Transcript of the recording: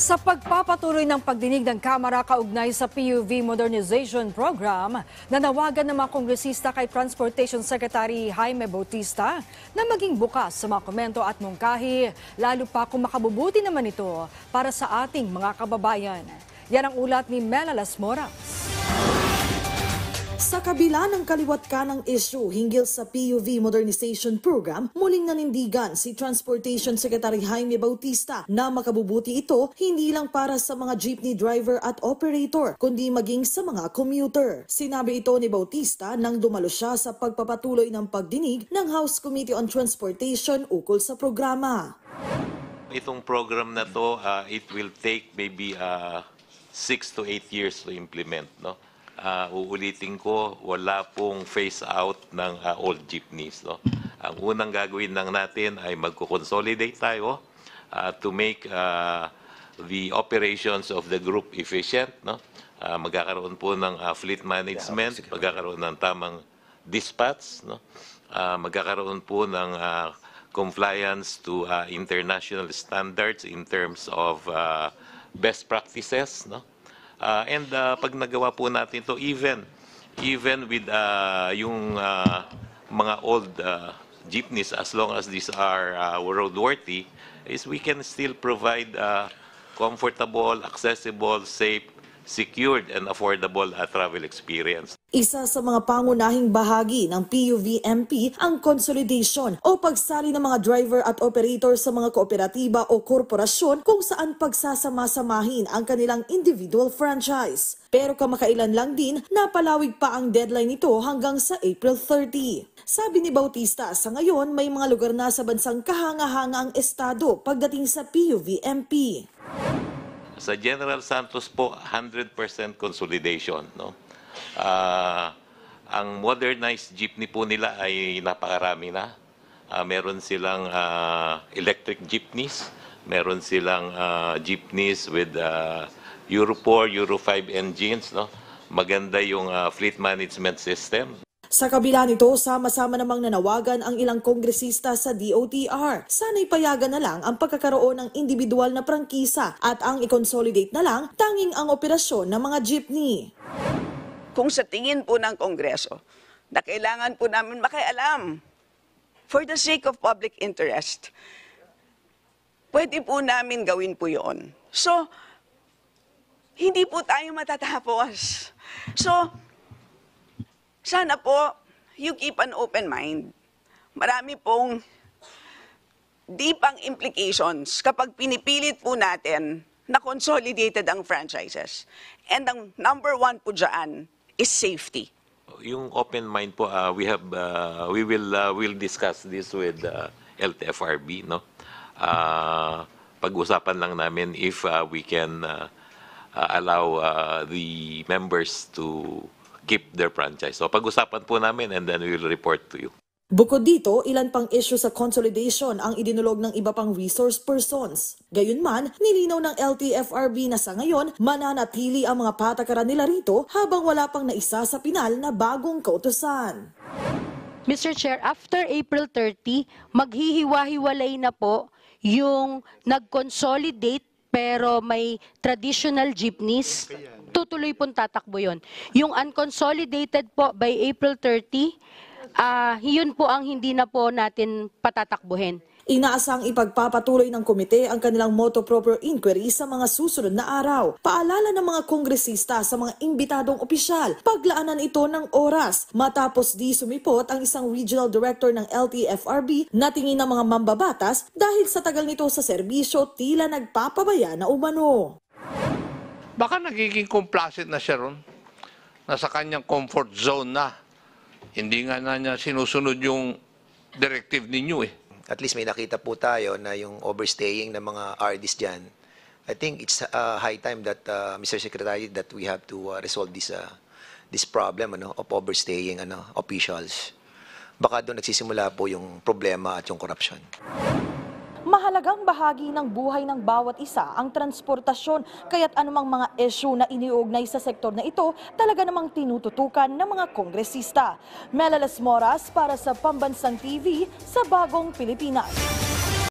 Sa pagpapatuloy ng pagdinig ng Kamara kaugnay sa PUV Modernization Program, nanawagan ng mga kongresista kay Transportation Secretary Jaime Bautista na maging bukas sa mga komento at mungkahi, lalo pa kung makabubuti naman ito para sa ating mga kababayan. Yan ang ulat ni Mela Las Moras. Sa kabila ng kaliwat kanang issue hinggil sa PUV Modernization Program, muling nanindigan si Transportation Secretary Jaime Bautista na makabubuti ito hindi lang para sa mga jeepney driver at operator, kundi maging sa mga commuter. Sinabi ito ni Bautista nang dumalo siya sa pagpapatuloy ng pagdinig ng House Committee on Transportation ukol sa programa. Itong program na to, it will take maybe 6 to 8 years to implement, no? Uulitin ko, wala pong phase out ng old jeepneys. No? Ang unang gagawin lang natin ay magko-consolidate tayo to make the operations of the group efficient. No? Magkakaroon po ng fleet management, magkakaroon ng tamang dispatch, no? Magkakaroon po ng compliance to international standards in terms of best practices. No? Pag nagawa po natin to, even with yung mga old jeepneys, as long as these are roadworthy, is we can still provide comfortable, accessible, safe, secured, and affordable travel experience. Isa sa mga pangunahing bahagi ng PUV-MP ang consolidation o pagsali ng mga driver at operator sa mga kooperatiba o korporasyon kung saan pagsasama-samahin ang kanilang individual franchise. Pero kamakailan lang din, napalawig pa ang deadline nito hanggang sa April 30. Sabi ni Bautista, sa ngayon may mga lugar na sa bansang kahanga-hanga ang estado pagdating sa PUV-MP. Sa General Santos po, 100% consolidation. No? Ang modernized jeepney po nila ay napakarami na. Meron silang electric jeepneys, meron silang jeepneys with Euro 4, Euro 5 engines. No? Maganda yung fleet management system. Sa kabila nito, sama-sama namang nanawagan ang ilang kongresista sa DOTR. Sana'y payagan na lang ang pagkakaroon ng individual na prangkisa at ang i-consolidate na lang tanging ang operasyon ng mga jeepney. Kung sa tingin po ng Kongreso na kailangan po namin makialam for the sake of public interest, pwede po namin gawin po yun. So, hindi po tayo matatapos. So, sana po, you keep an open mind. Marami pong deep ang implications kapag pinipilit po natin na consolidated ang franchises. And ang number one po dyan is safety. Yung open mind po, we'll discuss this with LTFRB. No? Pag-usapan lang namin if we can allow the members to keep their franchise. So pag-usapan po namin and then we will report to you. Bukod dito, ilan pang issue sa consolidation ang idinulog ng iba pang resource persons. Gayunman, nilinaw ng LTFRB na sa ngayon mananatili ang mga patakaran nila rito habang wala pang naisa sa pinal na bagong kautusan. Mr. Chair, after April 30, maghihiwa-hiwalay na po yung nag-consolidate pero may traditional jeepneys. Tutuloy pong tatakbo yun. Yung unconsolidated po by April 30, yun po ang hindi na po natin patatakbuhin. Inaasang ipagpapatuloy ng komite ang kanilang motu proprio inquiry sa mga susunod na araw. Paalala ng mga kongresista sa mga imbitadong opisyal, paglaanan ito ng oras matapos di sumipot ang isang regional director ng LTFRB na tingin ng mga mambabatas dahil sa tagal nito sa serbisyo tila nagpapabaya na umano. Baka nagiging complacent na siya ron. Nasa kanyang comfort zone na. Hindi nga na niya sinusunod yung directive ninyo eh. At least may nakita po tayo na yung overstaying ng mga RDs dyan. I think it's high time that, Mr. Secretary, that we have to resolve this problem of overstaying officials. Baka doon nagsisimula po yung problema at yung korupsyon. Mahalagang bahagi ng buhay ng bawat isa ang transportasyon, kaya't anumang mga issue na iniuugnay sa sektor na ito talaga namang tinututukan ng mga kongresista. Mela Las Moras para sa Pambansang TV sa Bagong Pilipinas.